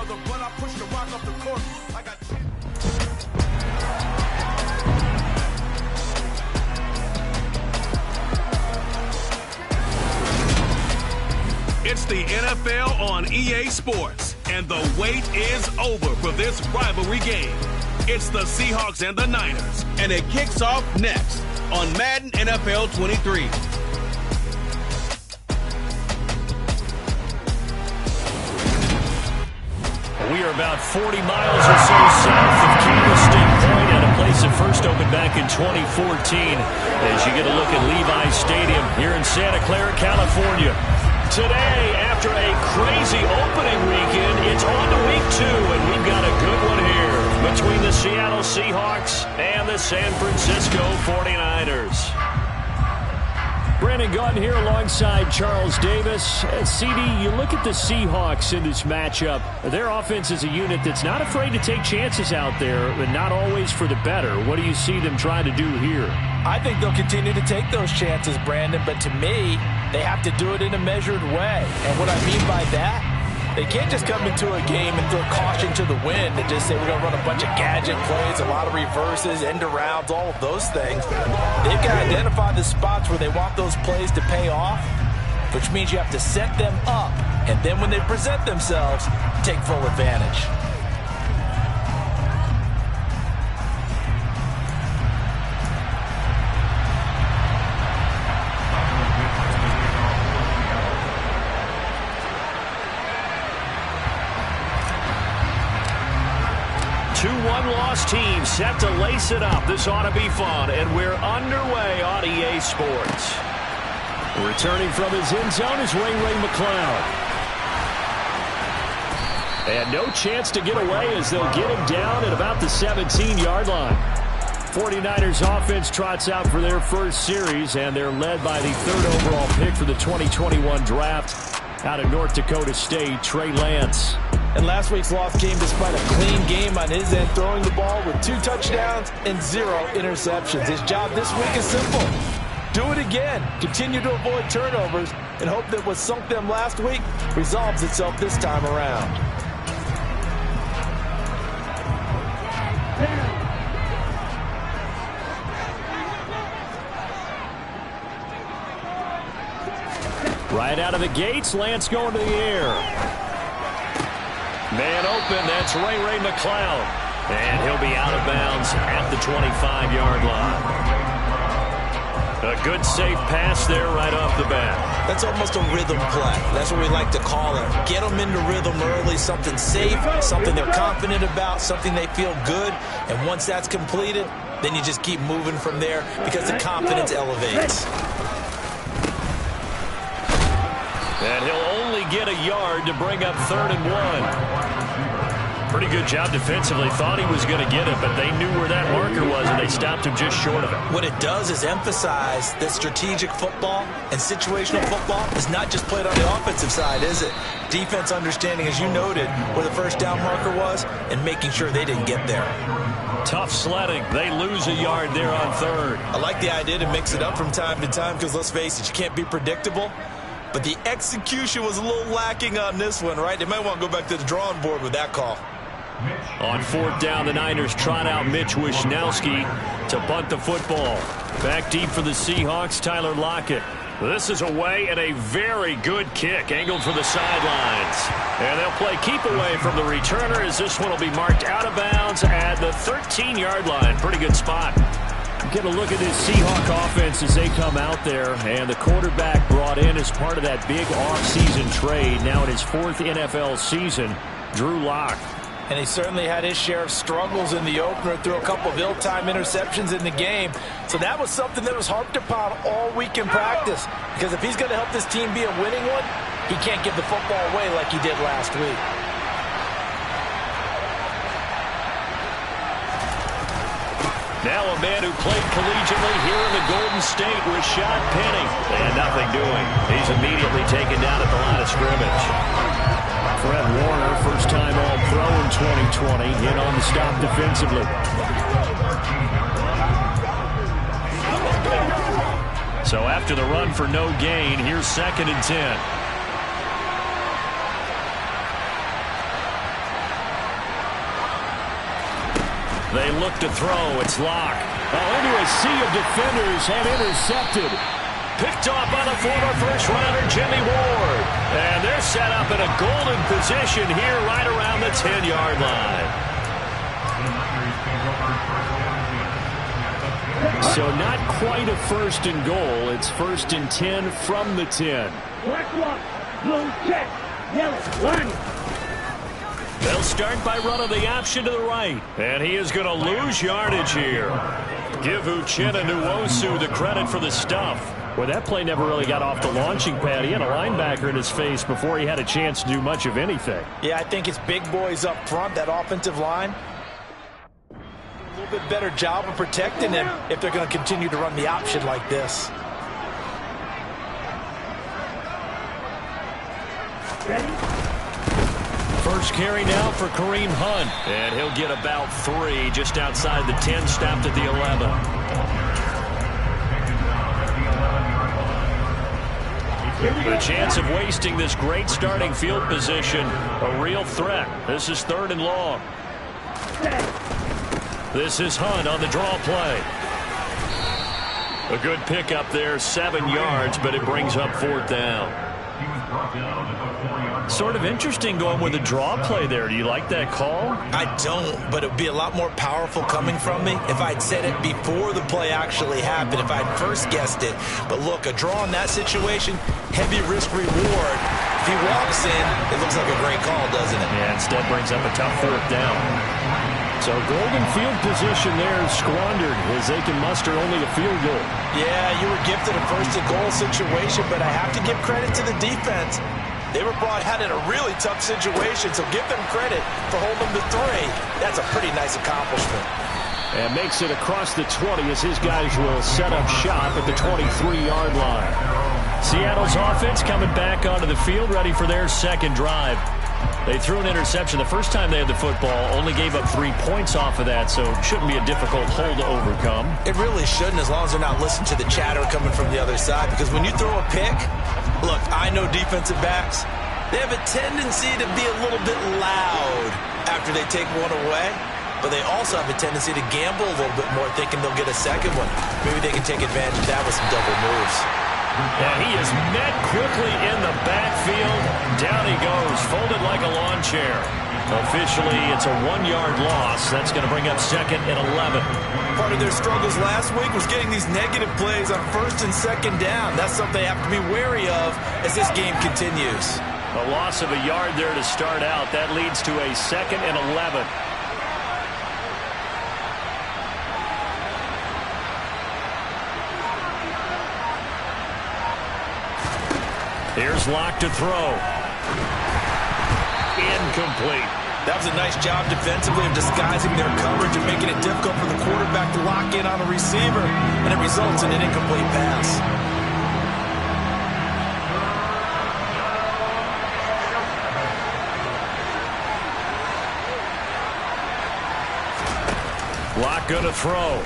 brother, but I push the rock up the court. I got 10. It's the NFL on EA Sports, and the wait is over for this rivalry game. It's the Seahawks and the Niners, and it kicks off next on Madden NFL 23. We are about 40 miles or so south of Candlestick Point at a place that first opened back in 2014 as you get a look at Levi's Stadium here in Santa Clara, California. Today, after a crazy opening weekend, it's on to week 2, and we've got a good one here between the Seattle Seahawks and the San Francisco 49ers. Brandon Gaudin here alongside Charles Davis. CD, you look at the Seahawks in this matchup. Their offense is a unit that's not afraid to take chances out there, but not always for the better. What do you see them trying to do here? I think they'll continue to take those chances, Brandon, but to me, they have to do it in a measured way. And what I mean by that, they can't just come into a game and throw caution to the wind and just say we're going to run a bunch of gadget plays, a lot of reverses, end arounds, all of those things. They've got to identify the spots where they want those plays to pay off, which means you have to set them up. And then when they present themselves, take full advantage. Two one-loss teams set to lace it up. This ought to be fun, and we're underway on EA Sports. Returning from his end zone is Ray McCloud. And no chance to get away as they'll get him down at about the 17-yard line. 49ers offense trots out for their first series, and they're led by the 3rd overall pick for the 2021 draft out of North Dakota State, Trey Lance. And last week's loss came despite a clean game on his end, throwing the ball with 2 touchdowns and 0 interceptions. His job this week is simple. Do it again. Continue to avoid turnovers and hope that what sunk them last week resolves itself this time around. Right out of the gates, Lance going to the air. Man open, that's Ray McCloud. And he'll be out of bounds at the 25-yard line. A good safe pass there right off the bat. That's almost a rhythm play. That's what we like to call it. Get them into rhythm early, something safe, something they're confident about, something they feel good. And once that's completed, then you just keep moving from there because the confidence elevates. And he'll only get a yard to bring up 3rd and 1. Pretty good job defensively. Thought he was going to get it, but they knew where that marker was, and they stopped him just short of it. What it does is emphasize that strategic football and situational football is not just played on the offensive side, is it? Defense understanding, as you noted, where the first down marker was and making sure they didn't get there. Tough sledding. They lose a yard there on 3rd. I like the idea to mix it up from time to time because, let's face it, you can't be predictable. But the execution was a little lacking on this one, right? They might want to go back to the drawing board with that call. On 4th down, the Niners trot out Mitch Wishnowski to bunt the football. Back deep for the Seahawks, Tyler Lockett. This is away and a very good kick, angled for the sidelines. And they'll play keep away from the returner as this one will be marked out of bounds at the 13-yard line. Pretty good spot. Get a look at this Seahawk offense as they come out there. And the quarterback brought in as part of that big offseason trade. Now in his 4th NFL season, Drew Lock. And he certainly had his share of struggles in the opener, threw a couple of ill-timed interceptions in the game. So that was something that was harped upon all week in practice. Because if he's going to help this team be a winning one, he can't give the football away like he did last week. Now a man who played collegiately here in the Golden State with Rashad Penny. And nothing doing. He's immediately taken down at the line of scrimmage. Fred Warner, first time All-Pro in 2020, in on the stop defensively. So after the run for no gain, here's 2nd and 10. They look to throw. It's Locke. Into a sea of defenders and intercepted. Picked off by the former first-rounder Jimmy Ward. And they're set up in a golden position here right around the 10-yard line. So not quite a first and goal. It's first and 10 from the 10. Black one, blue check, yellow one. They'll start by running the option to the right. And he is going to lose yardage here. Give Uchenna Nwosu the credit for the stuff. Well, that play never really got off the launching pad. He had a linebacker in his face before he had a chance to do much of anything. Yeah, I think it's big boys up front, that offensive line. A little bit better job of protecting him if they're going to continue to run the option like this. Ready? First carry now for Kareem Hunt. And he'll get about 3 just outside the 10, stopped at the 11. The chance of wasting this great starting field position, a real threat. This is 3rd and long. This is Hunt on the draw play. A good pickup there, 7 yards, but it brings up 4th down. Sort of interesting going with a draw play there. Do you like that call? I don't, but it would be a lot more powerful coming from me if I'd said it before the play actually happened, if I'd first guessed it. But look, a draw in that situation, heavy risk reward. If he walks in, it looks like a great call, doesn't it? Yeah, instead brings up a tough 4th down. So golden field position there squandered as they can muster only a field goal. Yeah, you were gifted a first and goal situation, but I have to give credit to the defense. They were brought out in a really tough situation, so give them credit for holding them to 3. That's a pretty nice accomplishment. And makes it across the 20 as his guys will set up shop at the 23-yard line. Seattle's offense coming back onto the field, ready for their second drive. They threw an interception the first time they had the football, only gave up 3 points off of that, so it shouldn't be a difficult hole to overcome. It really shouldn't, as long as they're not listening to the chatter coming from the other side, because when you throw a pick, look, I know defensive backs, they have a tendency to be a little bit loud after they take one away, but they also have a tendency to gamble a little bit more, thinking they'll get a second one. Maybe they can take advantage of that with some double moves. And he is met quickly in the backfield. Down he goes, folded like a lawn chair. Officially, it's a 1-yard loss. That's going to bring up 2nd and 11. Part of their struggles last week was getting these negative plays on 1st and 2nd down. That's something they have to be wary of as this game continues. A loss of a yard there to start out. That leads to a 2nd and 11. Here's Locke to throw. Incomplete. That was a nice job defensively of disguising their coverage and making it difficult for the quarterback to lock in on a receiver, and it results in an incomplete pass. Locke gonna throw.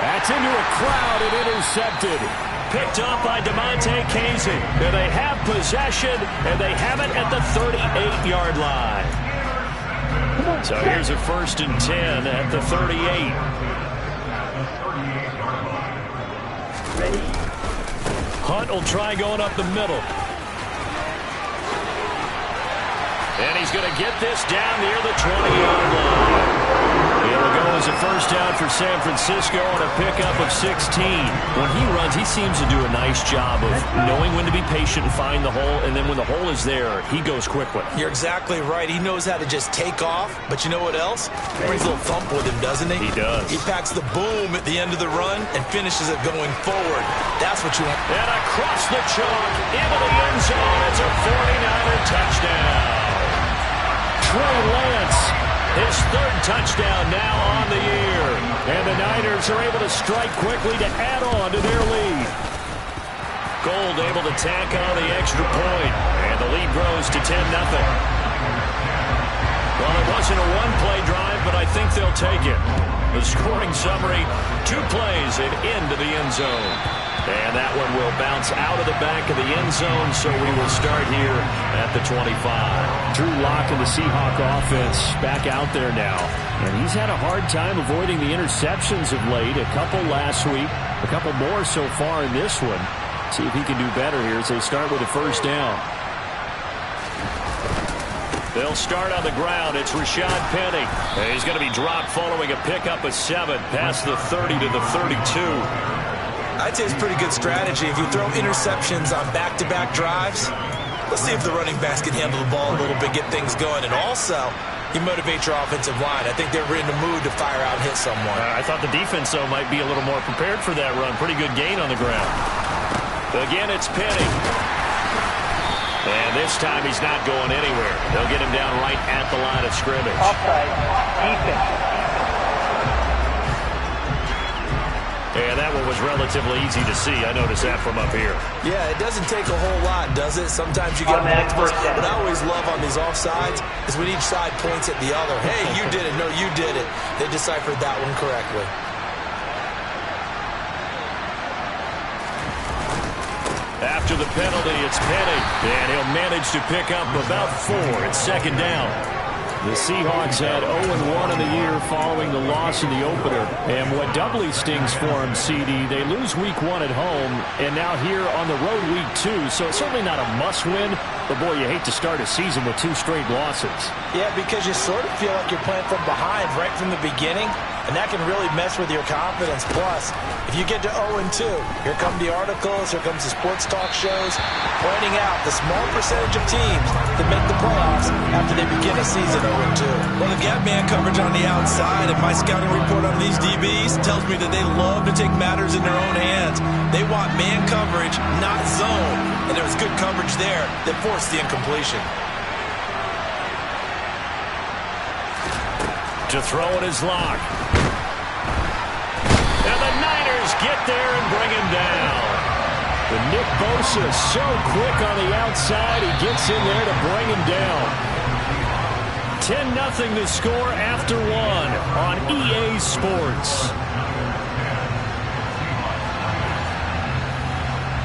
That's into a crowd and intercepted. Picked up by DeMonte Casey. And they have possession, and they have it at the 38-yard line. So here's a 1st and 10 at the 38. Hunt will try going up the middle. And he's going to get this down near the 20-yard line. It'll go as a 1st down for San Francisco on a pickup of 16. When he runs, he seems to do a nice job of knowing when to be patient and find the hole, and then when the hole is there, he goes quickly. You're exactly right. He knows how to just take off, but you know what else? He brings a little thump with him, doesn't he? He does. He packs the boom at the end of the run and finishes it going forward. That's what you want. And across the chalk, into the end zone, it's a 49er touchdown. Trey Lance, his 3rd touchdown now on the year. And the Niners are able to strike quickly to add on to their lead. Gold able to tack on the extra point. And the lead grows to 10-0. Well, it wasn't a one-play drive, but I think they'll take it. The scoring summary, 2 plays and into the end zone. And that one will bounce out of the back of the end zone, so we will start here at the 25. Drew Lock and the Seahawk offense back out there now. And he's had a hard time avoiding the interceptions of late. A couple last week, a couple more so far in this one. See if he can do better here as they start with a first down. They'll start on the ground. It's Rashad Penny. He's going to be dropped following a pickup of 7 past the 30 to the 32. I'd say it's a pretty good strategy. If you throw interceptions on back-to-back drives, let's see if the running backs can handle the ball a little bit, get things going. And also, you motivate your offensive line. I think they're in the mood to fire out and hit someone. I thought the defense, though, might be a little more prepared for that run. Pretty good gain on the ground. Again, it's Penny. And this time he's not going anywhere. They'll get him down right at the line of scrimmage. Offside. Defense. And that one was relatively easy to see. I noticed that from up here. Yeah, it doesn't take a whole lot, does it? Sometimes you get multiples. What I always love on these offsides is when each side points at the other. Hey, you did it. No, you did it. They deciphered that one correctly. After the penalty, it's Penny. And he'll manage to pick up about 4. It's second down. The Seahawks had 0-1 in the year following the loss in the opener. And what doubly stings for them, CD, they lose week 1 at home, and now here on the road week 2. So it's certainly not a must-win, but boy, you hate to start a season with 2 straight losses. Yeah, because you sort of feel like you're playing from behind right from the beginning, and that can really mess with your confidence. Plus, if you get to 0-2, here come the articles, here comes the sports talk shows, pointing out the small percentage of teams that make the playoffs after they begin a season 0-2. Well, the gap man coverage on the outside, and my scouting report on these DBs tells me that they love to take matters in their own hands. They want man coverage, not zone. And there was good coverage there that forced the incompletion. To throw it is Lock. And the Niners get there and bring him down. The Nick Bosa so quick on the outside, he gets in there to bring him down. 10-0 to score after 1 on EA Sports.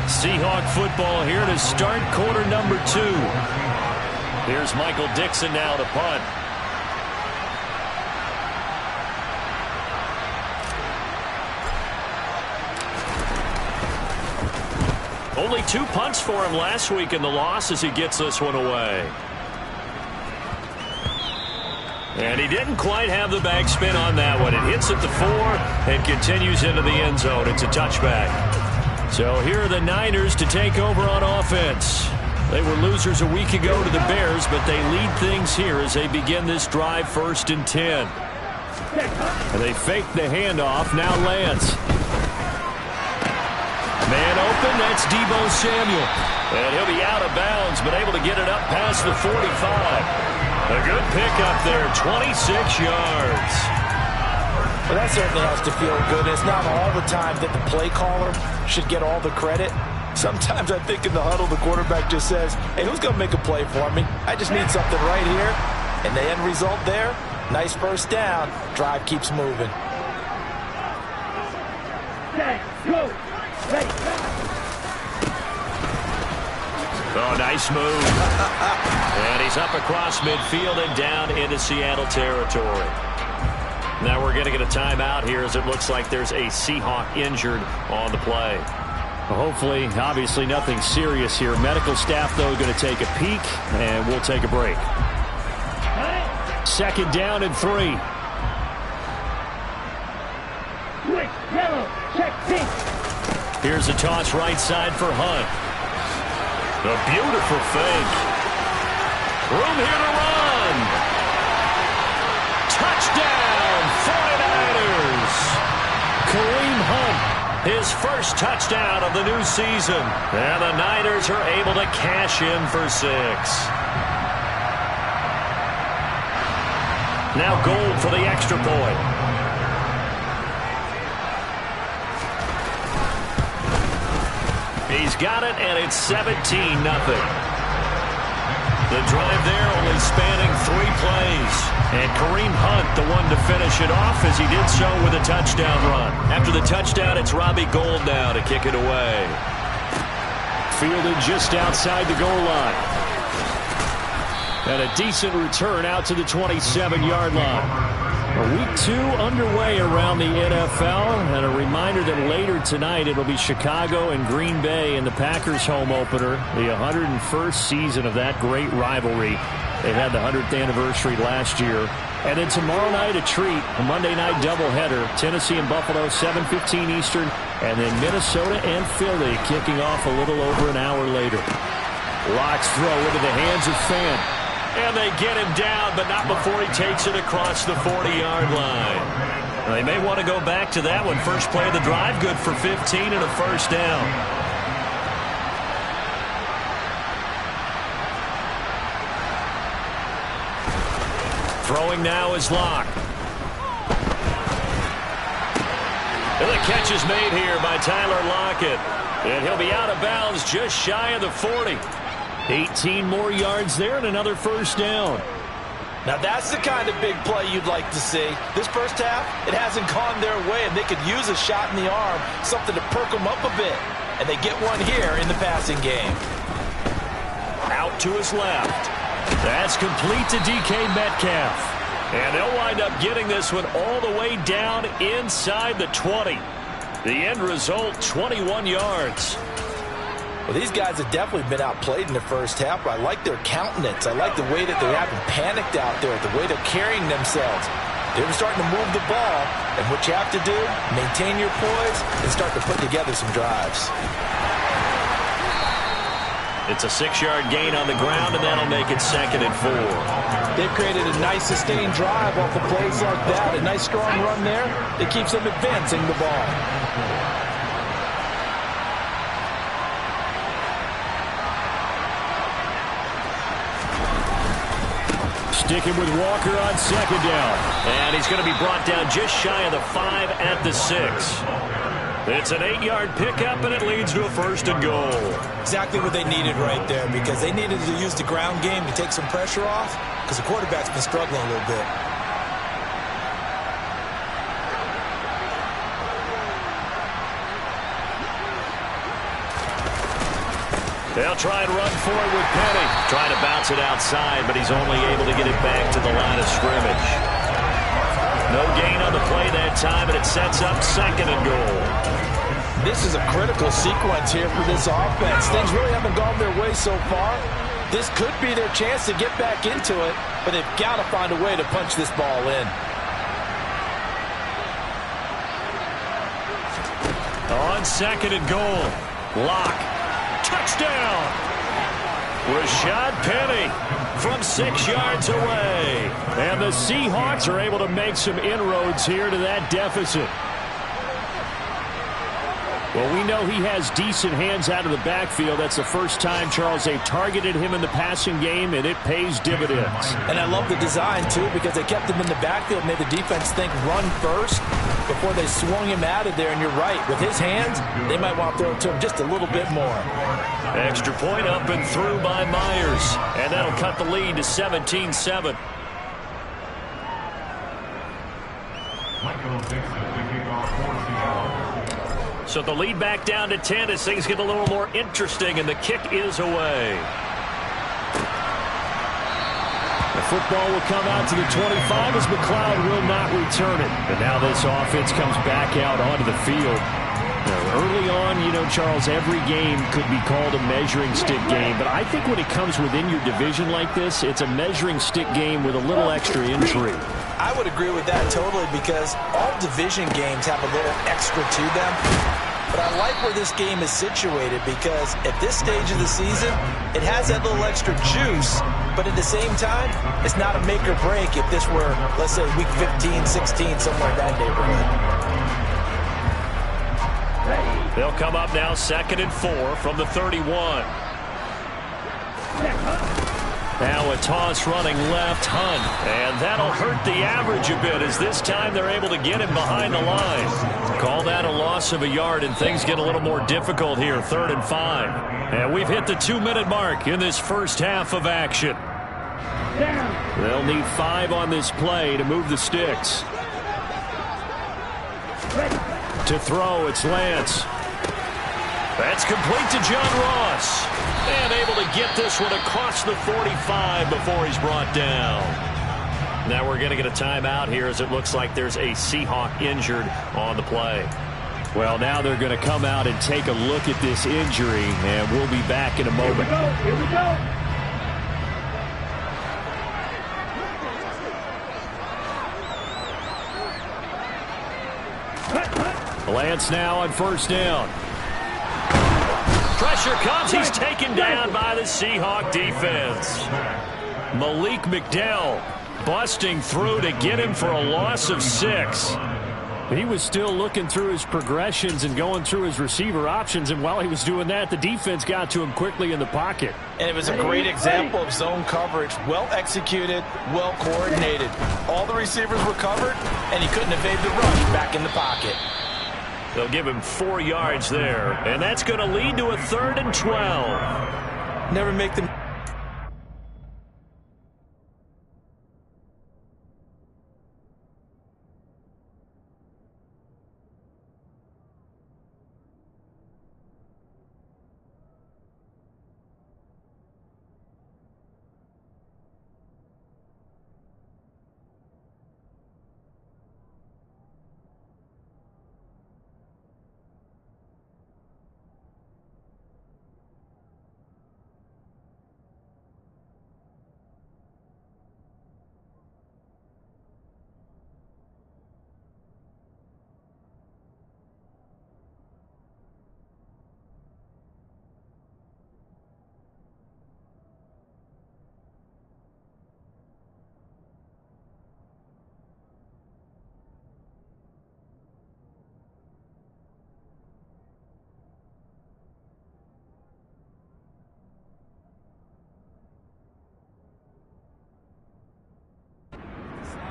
Seahawk football here to start quarter number 2. Here's Michael Dixon now to punt. Only 2 punts for him last week in the loss as he gets this one away. And he didn't quite have the backspin on that one. It hits at the 4 and continues into the end zone. It's a touchback. So here are the Niners to take over on offense. They were losers a week ago to the Bears, but they lead things here as they begin this drive 1st and 10. And they fake the handoff. Now Lance. Man open, that's Deebo Samuel. And he'll be out of bounds, but able to get it up past the 45. A good pickup there, 26 yards. Well, that certainly has to feel good. It's not all the time that the play caller should get all the credit. Sometimes I think in the huddle, the quarterback just says, hey, who's going to make a play for me? I just need something right here. And the end result there, nice first down. Drive keeps moving. Go. Oh, nice move. And he's up across midfield and down into Seattle territory. Now we're going to get a timeout here as it looks like there's a Seahawk injured on the play. Well, hopefully, obviously nothing serious here. Medical staff, though, going to take a peek, and we'll take a break. 2nd down and 3. Quick, yellow, check pink. Here's a toss right side for Hunt. A beautiful fake. Room here to run. Touchdown, 49ers. Kareem Hunt, his first touchdown of the new season. And the Niners are able to cash in for 6. Now Gold for the extra point. He's got it, and it's 17-0. The drive there only spanning 3 plays. And Kareem Hunt, the one to finish it off, as he did so with a touchdown run. After the touchdown, it's Robbie Gould now to kick it away. Fielded just outside the goal line. And a decent return out to the 27-yard line. Week 2 underway around the NFL, and a reminder that later tonight it'll be Chicago and Green Bay in the Packers home opener, the 101st season of that great rivalry. They had the 100th anniversary last year. And then tomorrow night a treat, a Monday night doubleheader, Tennessee and Buffalo, 7:15 Eastern, and then Minnesota and Philly kicking off a little over an hour later. Locke's throw into the hands of Fan. And they get him down, but not before he takes it across the 40-yard line. Now, they may want to go back to that one. First play of the drive, good for 15 and a first down. Throwing now is Locke. And the catch is made here by Tyler Lockett. And he'll be out of bounds just shy of the 40. 18 more yards there and another first down. Now that's the kind of big play you'd like to see. This first half, it hasn't gone their way, and they could use a shot in the arm, something to perk them up a bit. And they get one here in the passing game. Out to his left. That's complete to DK Metcalf. And they'll wind up getting this one all the way down inside the 20. The end result, 21 yards. Well, these guys have definitely been outplayed in the first half, but I like their countenance. I like the way that they haven't panicked out there, the way they're carrying themselves. They're starting to move the ball, and what you have to do, maintain your poise and start to put together some drives. It's a 6-yard gain on the ground, and that'll make it 2nd and 4. They've created a nice sustained drive off of plays like that. A nice strong run there that keeps them advancing the ball. Sticking with Walker on 2nd down. And he's going to be brought down just shy of the 5 at the 6. It's an 8-yard pickup, and it leads to a 1st and goal. Exactly what they needed right there, because they needed to use the ground game to take some pressure off, because the quarterback's been struggling a little bit. They'll try and run for it with Penny. Trying to bounce it outside, but he's only able to get it back to the line of scrimmage. No gain on the play that time, and it sets up 2nd and goal. This is a critical sequence here for this offense. Things really haven't gone their way so far. This could be their chance to get back into it, but they've got to find a way to punch this ball in. On 2nd and goal, Locke. Touchdown! Rashad Penny from 6 yards away. And the Seahawks are able to make some inroads here to that deficit. Well, we know he has decent hands out of the backfield. That's the first time, Charles, they've targeted him in the passing game, and it pays dividends. And I love the design, too, because they kept him in the backfield, made the defense think run first before they swung him out of there. And you're right, with his hands, they might want to throw it to him just a little bit more. Extra point up and through by Myers. And that'll cut the lead to 17-7. So the lead back down to 10 as things get a little more interesting, and the kick is away. The football will come out to the 25 as McLeod will not return it. And now this offense comes back out onto the field. Now, early on, you know, Charles, every game could be called a measuring stick game. But I think when it comes within your division like this, it's a measuring stick game with a little extra intrigue. I would agree with that totally, because all division games have a little extra to them. But I like where this game is situated, because at this stage of the season, it has that little extra juice. But at the same time, it's not a make or break if this were, let's say, week 15, 16, somewhere in that neighborhood. They'll come up now 2nd and 4 from the 31. Now a toss running left, Hunt. And that'll hurt the average a bit, as this time they're able to get him behind the line. Call that a loss of a yard, and things get a little more difficult here, 3rd and 5. And we've hit the 2-minute mark in this first half of action. Down. They'll need 5 on this play to move the sticks. To throw, it's Lance. That's complete to John Ross. And able to get this one across the 45 before he's brought down. Now we're going to get a timeout here as it looks like there's a Seahawk injured on the play. Well, now they're going to come out and take a look at this injury, and we'll be back in a moment. Here we go. Lance now on first down. Pressure comes. He's taken down by the Seahawk defense. Malik McDowell busting through to get him for a loss of 6. He was still looking through his progressions and going through his receiver options, and while he was doing that, the defense got to him quickly in the pocket. And it was a great example of zone coverage. Well executed, well coordinated. All the receivers were covered, and he couldn't evade the rush back in the pocket. They'll give him 4 yards there, and that's going to lead to a 3rd and 12. Never make them.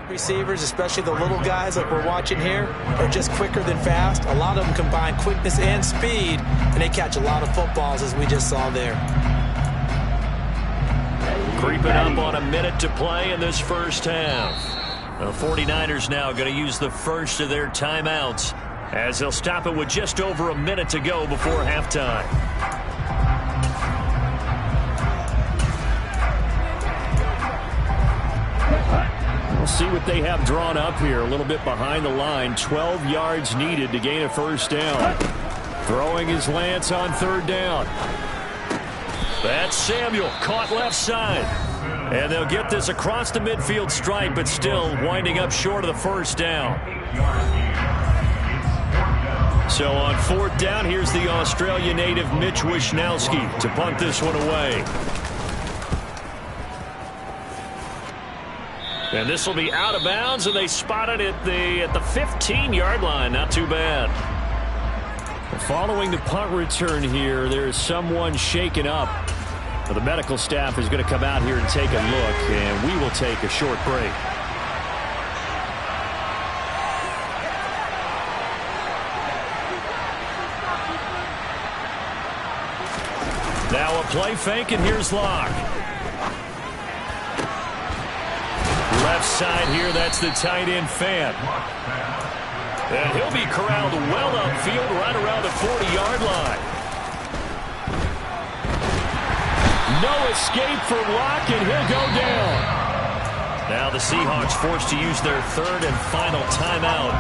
Receivers, especially the little guys like we're watching here, are just quicker than fast. A lot of them combine quickness and speed, and they catch a lot of footballs, as we just saw there. Creeping up on a minute to play in this first half. The 49ers now going to use the first of their timeouts as they'll stop it with just over a minute to go before halftime. We'll see what they have drawn up here. A little bit behind the line. 12 yards needed to gain a first down. Throwing his Lance on 3rd down. That's Samuel, caught left side. And they'll get this across the midfield stripe, but still winding up short of the first down. So on 4th down, here's the Australia native Mitch Wishnowski to punt this one away. And this will be out of bounds, and they spot it at the 15-yard line. Not too bad. Following the punt return here, there is someone shaken up. The medical staff is going to come out here and take a look, and we will take a short break. Now a play fake, and here's Locke. Left side here, that's the tight end Fant. And he'll be corralled well upfield right around the 40-yard line. No escape for Locke, and he'll go down. Now the Seahawks forced to use their 3rd and final timeout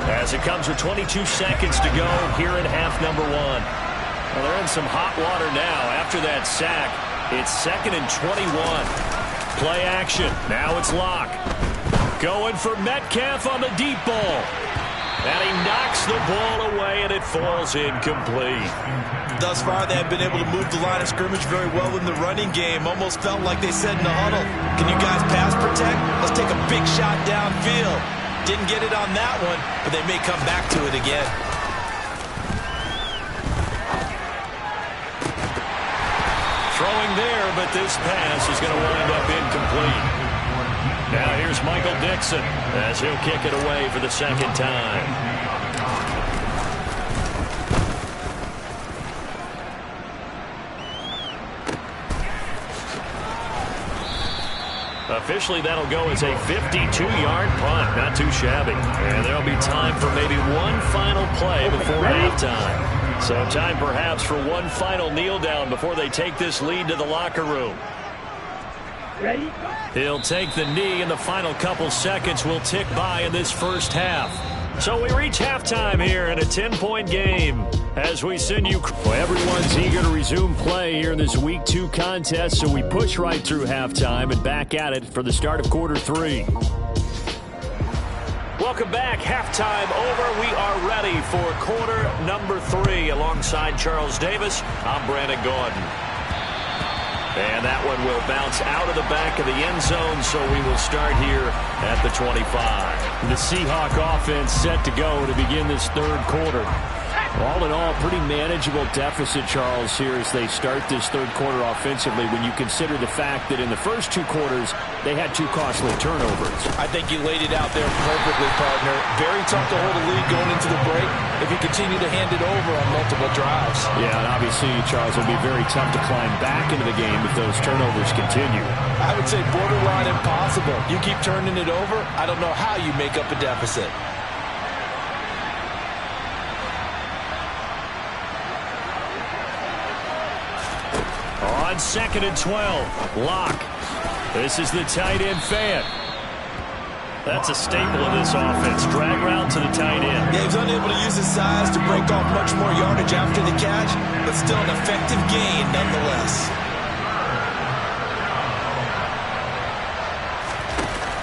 as it comes with 22 seconds to go here in half number 1. Well, they're in some hot water now. After that sack, it's 2nd and 21. Play action. Now it's Locke. Going for Metcalf on the deep ball. And he knocks the ball away, and it falls incomplete. Thus far, they have been able to move the line of scrimmage very well in the running game. Almost felt like they said in the huddle, can you guys pass protect? Let's take a big shot downfield. Didn't get it on that one, but they may come back to it again. Throwing there, but this pass is going to wind up incomplete. Now here's Michael Dixon as he'll kick it away for the 2nd time. Officially, that'll go as a 52-yard punt. Not too shabby. And there'll be time for maybe one final play before halftime. So time perhaps for one final kneel down before they take this lead to the locker room. Ready? He'll take the knee, and the final couple seconds will tick by in this first half. So we reach halftime here in a 10-point game as we send you. Well, everyone's eager to resume play here in this Week 2 contest, so we push right through halftime and back at it for the start of quarter 3. Welcome back. Halftime over. We are ready for quarter number 3 alongside Charles Davis. I'm Brandon Gordon. And that one will bounce out of the back of the end zone, so we will start here at the 25. The Seahawk offense set to go to begin this third quarter. All in all, pretty manageable deficit, Charles, here as they start this third quarter offensively when you consider the fact that in the first 2 quarters, they had 2 costly turnovers. I think you laid it out there perfectly, partner. Very tough to hold a lead going into the break if you continue to hand it over on multiple drives. Yeah, and obviously, Charles, it'll be very tough to climb back into the game if those turnovers continue. I would say borderline impossible. You keep turning it over, I don't know how you make up a deficit. On 2nd and 12, Locke. This is the tight end fan. That's a staple of this offense. Drag route to the tight end. Yeah, he's unable to use his size to break off much more yardage after the catch, but still an effective gain nonetheless.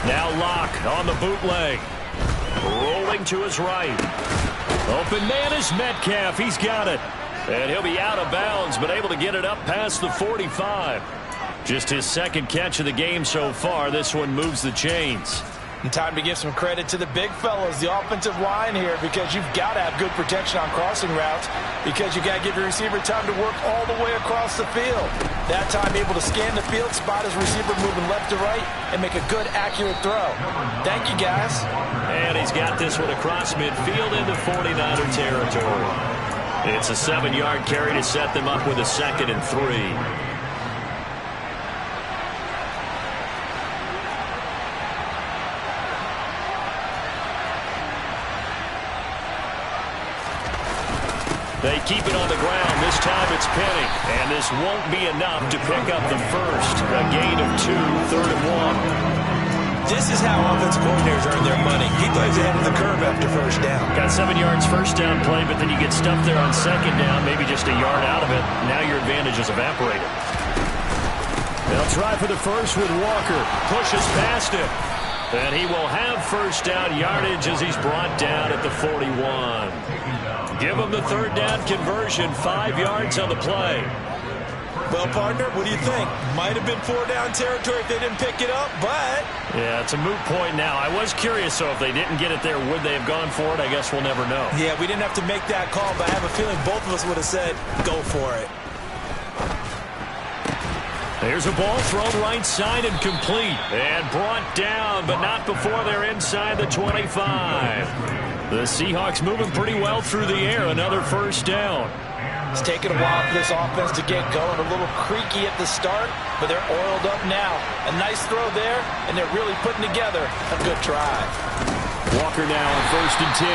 Now Locke on the bootleg. Rolling to his right. Open man is Metcalf. He's got it. And he'll be out of bounds, but able to get it up past the 45. Just his second catch of the game so far. This one moves the chains. And time to give some credit to the big fellas, the offensive line here, because you've got to have good protection on crossing routes, because you've got to give your receiver time to work all the way across the field. That time able to scan the field, spot his receiver moving left to right, and make a good, accurate throw. Thank you, guys. And he's got this one across midfield into 49er territory. It's a 7-yard carry to set them up with a 2nd and 3. They keep it on the ground. This time it's Penny. And this won't be enough to pick up the first. A gain of 2, 3rd and 1. This is how offensive coordinators earn their money. He plays ahead of the curve after first down. Got 7 yards first down play, but then you get stuffed there on 2nd down, maybe just a yard out of it. Now your advantage is evaporated. They'll try for the first with Walker. Pushes past him. And he will have first down yardage as he's brought down at the 41. Give him the 3rd down conversion, 5 yards on the play. Well, partner, what do you think? Might have been 4-down territory if they didn't pick it up, but... Yeah, it's a moot point now. I was curious, so if they didn't get it there, would they have gone for it? I guess we'll never know. Yeah, we didn't have to make that call, but I have a feeling both of us would have said, go for it. There's a ball thrown right side and complete. And brought down, but not before they're inside the 25. The Seahawks moving pretty well through the air. Another first down. It's taken a while for this offense to get going. A little creaky at the start, but they're oiled up now. A nice throw there, and they're really putting together a good drive. Walker now on 1st and 10.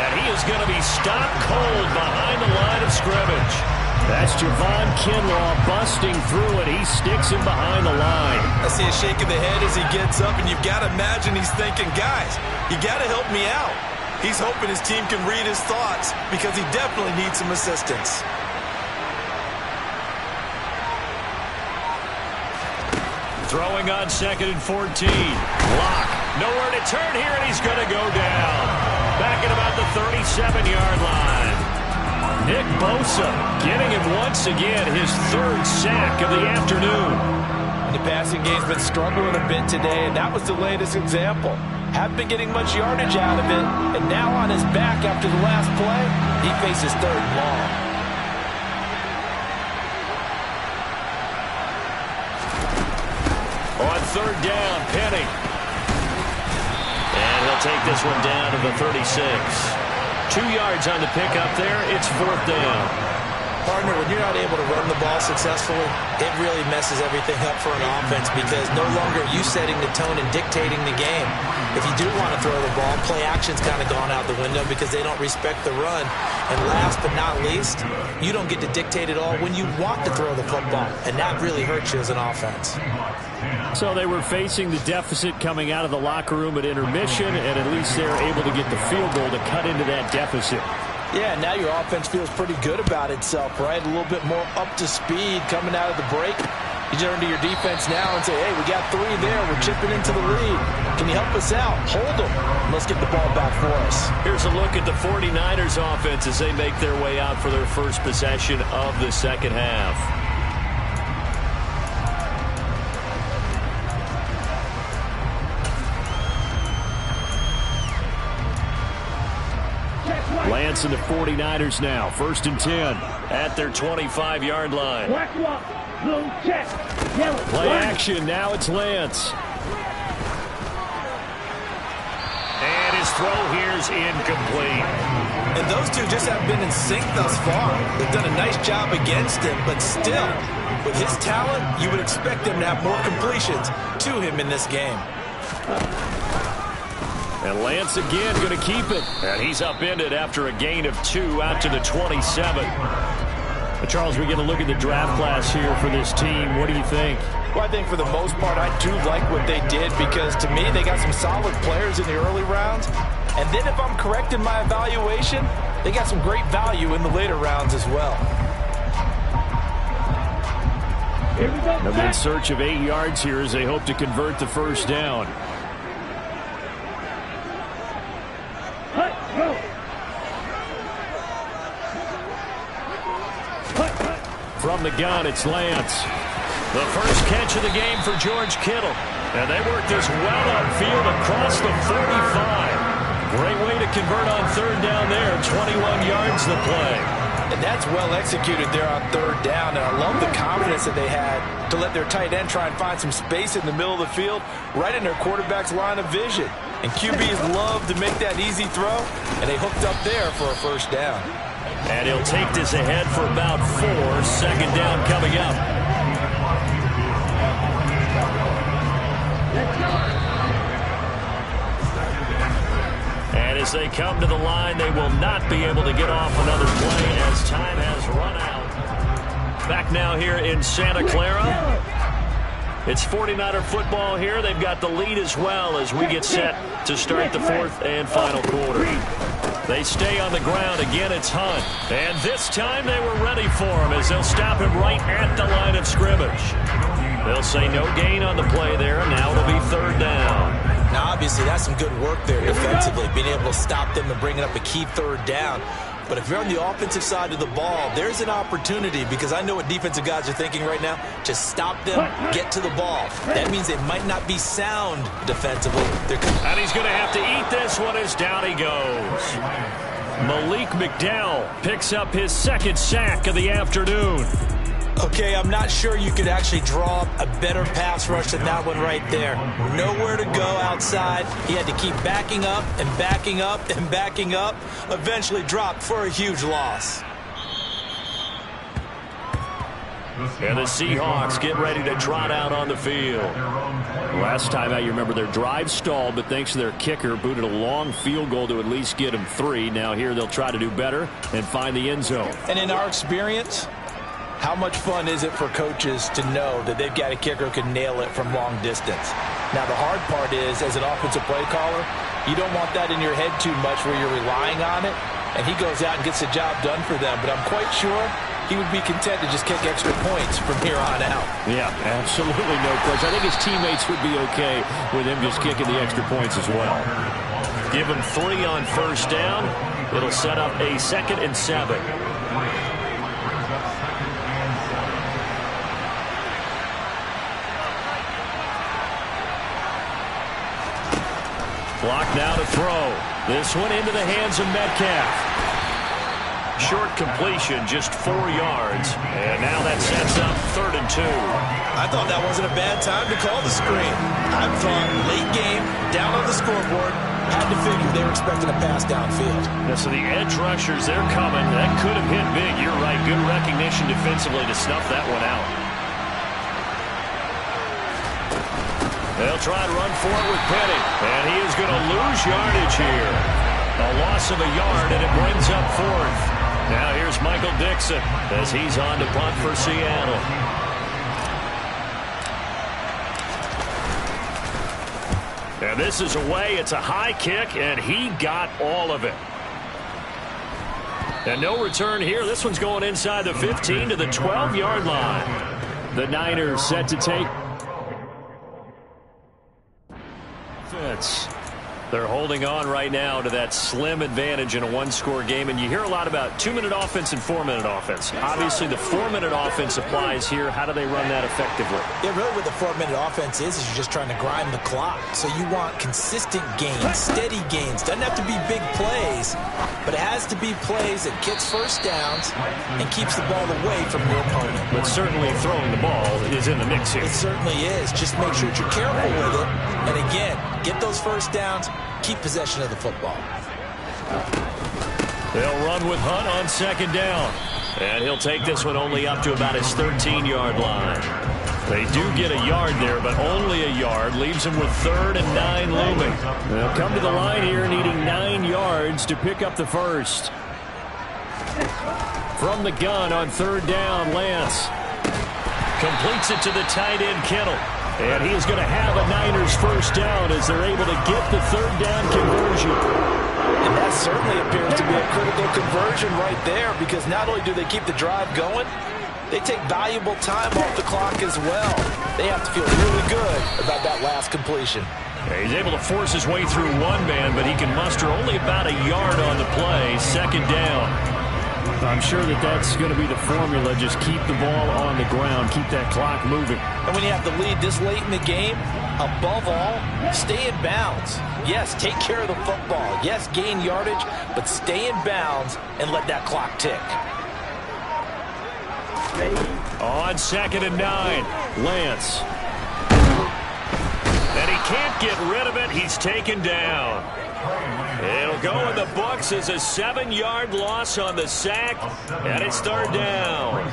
And he is going to be stopped cold behind the line of scrimmage. That's Javon Kinlaw busting through it. He sticks him behind the line. I see a shake of the head as he gets up, and you've got to imagine he's thinking, guys, you got to help me out. He's hoping his team can read his thoughts because he definitely needs some assistance. Throwing on 2nd and 14. Locke. Nowhere to turn here, and he's going to go down. Back at about the 37-yard line. Nick Bosa getting him once again his 3rd sack of the afternoon. And the passing game's been struggling a bit today, and that was the latest example. Haven't been getting much yardage out of it, and now on his back after the last play, he faces 3rd and long. On 3rd down, Penny. And he'll take this one down to the 36. 2 yards on the pickup there. It's 4th down. Partner, when you're not able to run the ball successfully, it really messes everything up for an offense because no longer are you setting the tone and dictating the game. If you do want to throw the ball, play action's kind of gone out the window because they don't respect the run. And last but not least, you don't get to dictate it all when you want to throw the football, and that really hurts you as an offense. So they were facing the deficit coming out of the locker room at intermission, and at least they're able to get the field goal to cut into that deficit. Yeah, now your offense feels pretty good about itself, right? A little bit more up to speed coming out of the break. You turn to your defense now and say, hey, we got 3 there. We're chipping into the lead. Can you help us out? Hold them. Let's get the ball back for us. Here's a look at the 49ers offense as they make their way out for their first possession of the second half. Lance and the 49ers now. 1st and 10. At their 25-yard line. Black lock, blue check, yellow. Play action. Now it's Lance. And his throw here's incomplete. And those two just haven't been in sync thus far. They've done a nice job against him, but still, with his talent, you would expect him to have more completions to him in this game. And Lance again going to keep it. And he's upended after a gain of 2 out to the 27. Charles, we get a look at the draft class here for this team. What do you think? Well, I think for the most part, I do like what they did because, to me, they got some solid players in the early rounds. And then if I'm correct in my evaluation, they got some great value in the later rounds as well. They'll be in search of 8 yards here as they hope to convert the first down. From the gun, it's Lance. The first catch of the game for George Kittle. And they work this well upfield across the 45. Great way to convert on 3rd down there. 21 yards the play. And that's well executed there on 3rd down. And I love the confidence that they had to let their tight end try and find some space in the middle of the field, right in their quarterback's line of vision. And QBs love to make that easy throw, and they hooked up there for a first down. And he'll take this ahead for about 4. 2nd down coming up. And as they come to the line, they will not be able to get off another play as time has run out. Back now here in Santa Clara. It's 49er football here. They've got the lead as well as we get set to start the 4th and final quarter. They stay on the ground. Again, it's Hunt. And this time they were ready for him as they'll stop him right at the line of scrimmage. They'll say no gain on the play there. Now it'll be 3rd down. Now, obviously, that's some good work there defensively, being able to stop them and bringing up a key 3rd down. But if you're on the offensive side of the ball, there's an opportunity because I know what defensive guys are thinking right now. Just stop them, get to the ball. That means they might not be sound defensively. And he's going to have to eat this one as down he goes. Malik McDowell picks up his 2nd sack of the afternoon. Okay, I'm not sure you could actually draw up a better pass rush than that one right there. Nowhere to go outside. He had to keep backing up and backing up and backing up. Eventually dropped for a huge loss. And the Seahawks get ready to trot out on the field. Last time out, you remember their drive stalled, but thanks to their kicker, booted a long field goal to at least get them 3. Now here they'll try to do better and find the end zone. And in our experience, how much fun is it for coaches to know that they've got a kicker who can nail it from long distance? Now, the hard part is, as an offensive play caller, you don't want that in your head too much where you're relying on it, and he goes out and gets the job done for them. But I'm quite sure he would be content to just kick extra points from here on out. Yeah, absolutely no question. I think his teammates would be okay with him just kicking the extra points as well. Give him 3 on 1st down. It'll set up a 2nd and 7. Block now to throw. This one into the hands of Metcalf. Short completion, just 4 yards. And now that sets up 3rd and 2. I thought that wasn't a bad time to call the screen. I thought late game, down on the scoreboard. Had to figure they were expecting a pass downfield. Yeah, so the edge rushers, they're coming. That could have hit big. You're right. Good recognition defensively to snuff that one out. They'll try to run for it with Penny. And he is going to lose yardage here. A loss of a yard, and it brings up fourth. Now here's Michael Dixon as he's on to punt for Seattle. And this is away. It's a high kick, and he got all of it. And no return here. This one's going inside the 15 to the 12-yard line. The Niners set to take. Fitz. They're holding on right now to that slim advantage in a one-score game, and you hear a lot about 2-minute offense and 4-minute offense. Obviously, the 4-minute offense applies here. How do they run that effectively? Yeah, really what the 4-minute offense is you're just trying to grind the clock. So you want consistent gains, steady gains. Doesn't have to be big plays, but it has to be plays that gets first downs and keeps the ball away from your opponent. But certainly throwing the ball is in the mix here. It certainly is. Just make sure that you're careful with it. And again, get those first downs. Keep possession of the football. They'll run with Hunt on second down. And he'll take this one only up to about his 13-yard line. They do get a yard there, but only a yard. Leaves them with 3rd and 9 looming. They'll come to the line here needing 9 yards to pick up the first. From the gun on 3rd down, Lance. Completes it to the tight end, Kittle. And he is going to have a Niners first down as they're able to get the 3rd down conversion. And that certainly appears to be a critical conversion right there, because not only do they keep the drive going, they take valuable time off the clock as well. They have to feel really good about that last completion. Yeah, he's able to force his way through one man, but he can muster only about a yard on the play. 2nd down. I'm sure that that's going to be the formula. Just keep the ball on the ground. Keep that clock moving. And when you have the lead this late in the game, above all, stay in bounds. Yes, take care of the football. Yes, gain yardage, but stay in bounds and let that clock tick. On 2nd and 9, Lance. And he can't get rid of it. He's taken down. It'll go in the books as a 7-yard loss on the sack, and it's 3rd down.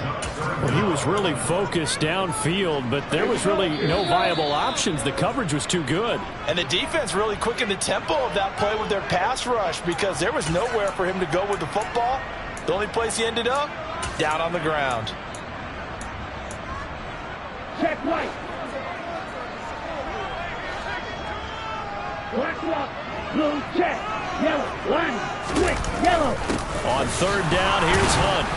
Well, he was really focused downfield, but there was really no viable options. The coverage was too good. And the defense really quickened the tempo of that play with their pass rush, because there was nowhere for him to go with the football. The only place he ended up, down on the ground. Check right. Black lock. Blue check. Yellow. Line. Quick. Yellow. On 3rd down, here's Hunt.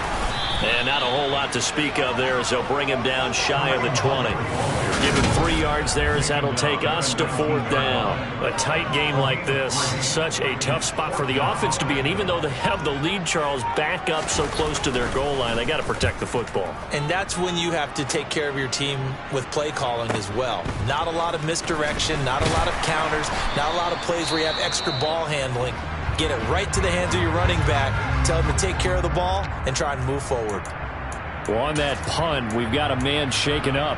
And not a whole lot to speak of there as they'll bring him down shy of the 20. Give him 3 yards there as that'll take us to 4th down. A tight game like this, such a tough spot for the offense to be in. Even though they have the lead, Charles, back up so close to their goal line, they got to protect the football. And that's when you have to take care of your team with play calling as well. Not a lot of misdirection, not a lot of counters, not a lot of plays where you have extra ball handling. Get it right to the hands of your running back. Tell him to take care of the ball and try and move forward. Well, on that punt, we've got a man shaken up.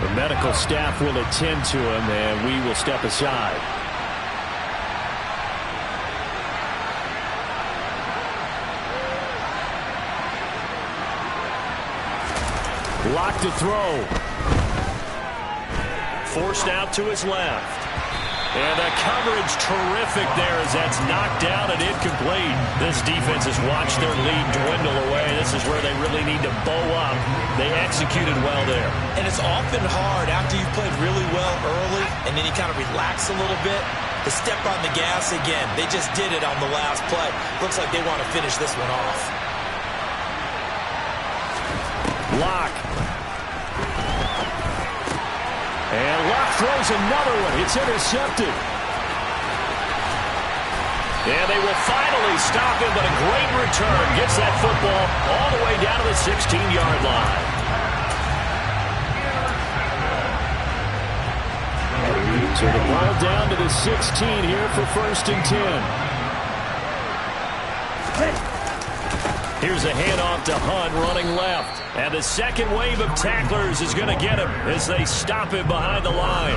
The medical staff will attend to him, and we will step aside. Lock to throw. Forced out to his left. And the coverage terrific there as that's knocked down and incomplete. This defense has watched their lead dwindle away. This is where they really need to bow up. They executed well there. And it's often hard after you've played really well early and then you kind of relax a little bit to step on the gas again. They just did it on the last play. Looks like they want to finish this one off. Lock. And Locke throws another one. It's intercepted. And they will finally stop him, but a great return. Gets that football all the way down to the 16-yard line. So the ball down to the 16 here for 1st and 10. Here's a handoff to Hunt running left. And the second wave of tacklers is going to get him as they stop him behind the line.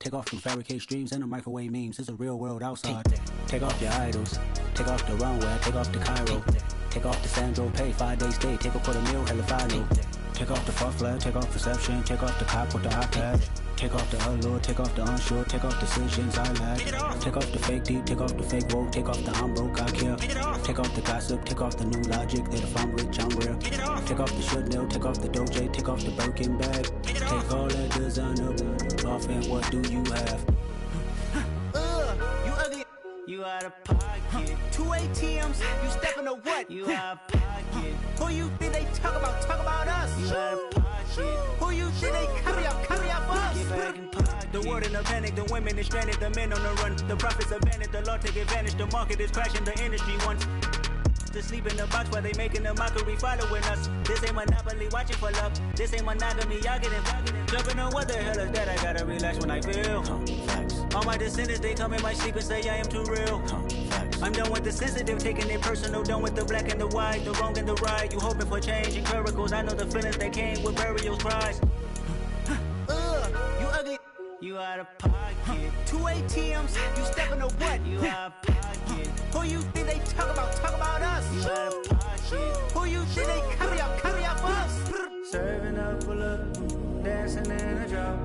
Take off them fabricated streams and the microwave memes. It's a real world outside. Take off your idols. Take off the runway. Take off the Cairo. Take off the Sandro Pay. 5 day stay. Take a $250,000 hella final. Take off the fuck flag. Take off perception. Take off the cop with the iPad. Take off the allure. Take off the unsure. Take off decisions I lack. Take off the fake deep. Take off the fake woke. Take off the I'm broke. I care. Take off the gossip. Take off the new logic that if I'm rich I'm real. Take off the Chanel. Take off the Doja. Take off the Birkin bag. Take all that designer off and what do you have? You ugly. You out of pocket. 2 Y.T.Ms. You stepping to what? You out of pocket. Who you think they talk about us? You out of pocket. Who you think they carry up for us? Get back in pocket. The world in a panic, the women is stranded, the men on the run. The profits abandoned, the law take advantage. The market is crashing, the industry wants to sleep in the box while they making a mockery following us. This ain't monopoly, watching for love. This ain't monogamy, y'all getting jumping on what the hell is that? I gotta relax when I feel. All my descendants, they come in my sleep and say I am too real. I'm done with the sensitive, taking it personal. Done with the black and the white, the wrong and the right. You hoping for change and miracles. I know the feelings that came with burial cries. You ugly. You out of pocket. 2 Y.T.Ms. You stepping to what? You out of pocket. Who you think they talk about us? You out of pocket. Who you think they carry up for us? Serving up full of dancing in a drop.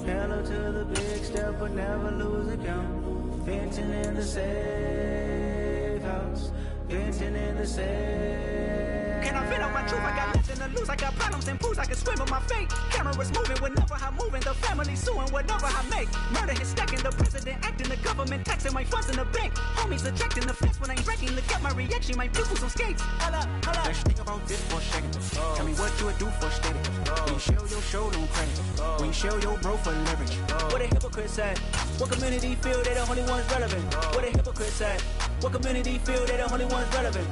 Hello to the big step, but never lose a count. Venting in the safe house. Venting in the safe. Can I fit out my truth? I got nothing to lose. I got problems and pools. I can swim with my fate. Cameras moving whenever I'm moving. The family suing whatever I make. Murder is stacking. The president acting. The government taxing my funds in the bank. Homies ejecting the fence when I'm breaking. Look at my reaction. My people some skates. Hold up. Let's think about this for a second. Tell me what you would do for steady. When you show your show, no credit. When you show your bro for leverage. What a hypocrite said. What community feel they the only ones relevant? What a hypocrite said. What community feel they the only ones relevant?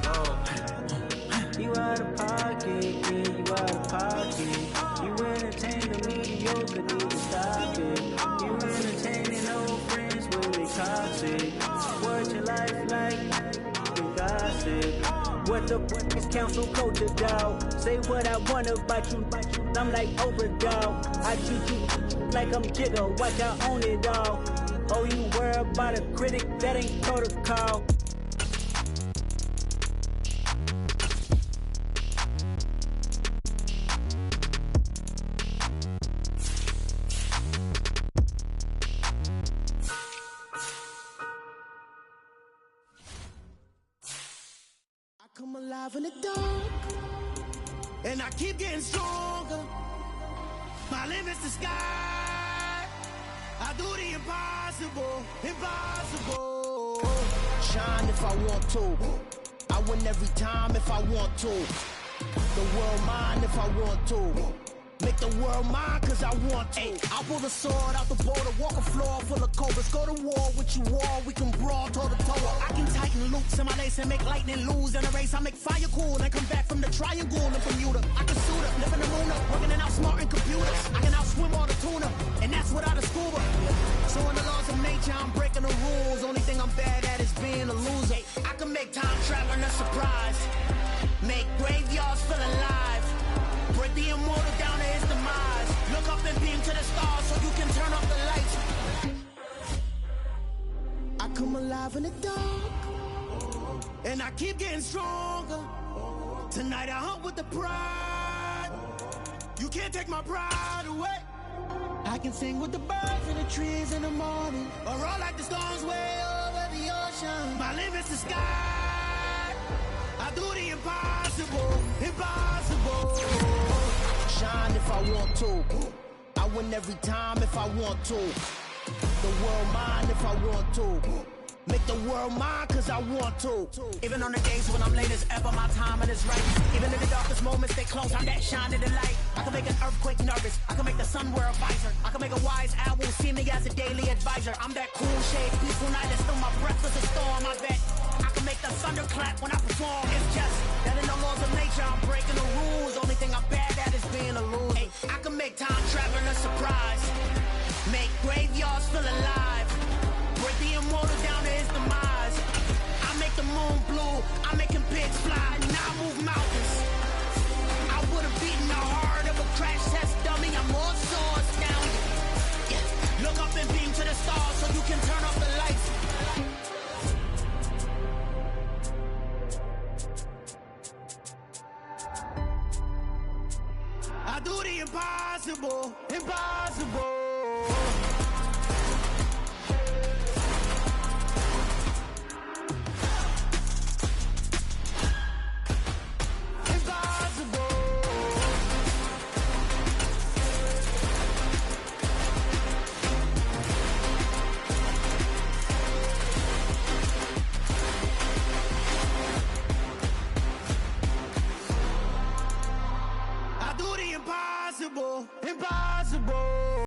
You out of pocket, yeah, you out of pocket. You entertain the mediocre, need to stop it. You entertaining old friends when they toxic. Word your life like you gossip. What the is council culture, dog? Say what I want about you, I'm like overdog. I treat you like I'm Jigga, watch I own it all. Oh, you worry about a critic, that ain't protocol. Come alive in the dark, and I keep getting stronger. My limit's the sky. I do the impossible, impossible. Shine if I want to. I win every time if I want to. The world mine if I want to. Make the world mine cause I want to. Ay, I'll pull the sword out the border, walk a floor full of cobras. Go to war with you all, we can brawl toe to toe. I can tighten loops in my lace and make lightning lose in a race. I make fire cool and come back from the triangle in Bermuda. I can suit up, live in the moon up, working and outsmarting computers. I can outswim all the tuna, and that's without a scuba. So in the laws of nature, I'm breaking the rules. Only thing I'm bad at is being a loser. I can make time traveling a surprise. Make graveyards feel alive. Break the immortal down to his demise. Look up and beam to the stars so you can turn off the lights. I come alive in the dark, and I keep getting stronger. Tonight I hunt with the pride. You can't take my pride away. I can sing with the birds and the trees in the morning, or roll like the storms way over the ocean. My limit's the sky. I do the impossible, impossible. Shine if I want to. I win every time if I want to. The world mine if I want to. Make the world mine cause I want to. Even on the days when I'm late as ever, my timing is right. Even in the darkest moments, stay close, I'm that shine in the light. I can make an earthquake nervous, I can make the sun wear a visor. I can make a wise owl see me as a daily advisor. I'm that cool shade, peaceful night, and still my breath is a storm, I bet. I can make the thunder clap when I perform. It's just that in the laws of nature, I'm breaking the rules. Only thing I'm bad at is being a loser. Hey, I can make time traveling a surprise. Make graveyards feel alive. Break the immortal down to his demise. I make the moon blue. I'm making pigs fly. Now I move mountains. I would have beaten the heart of a crash test dummy. I'm more so astounded. Yeah. Look up and be do the impossible, impossible.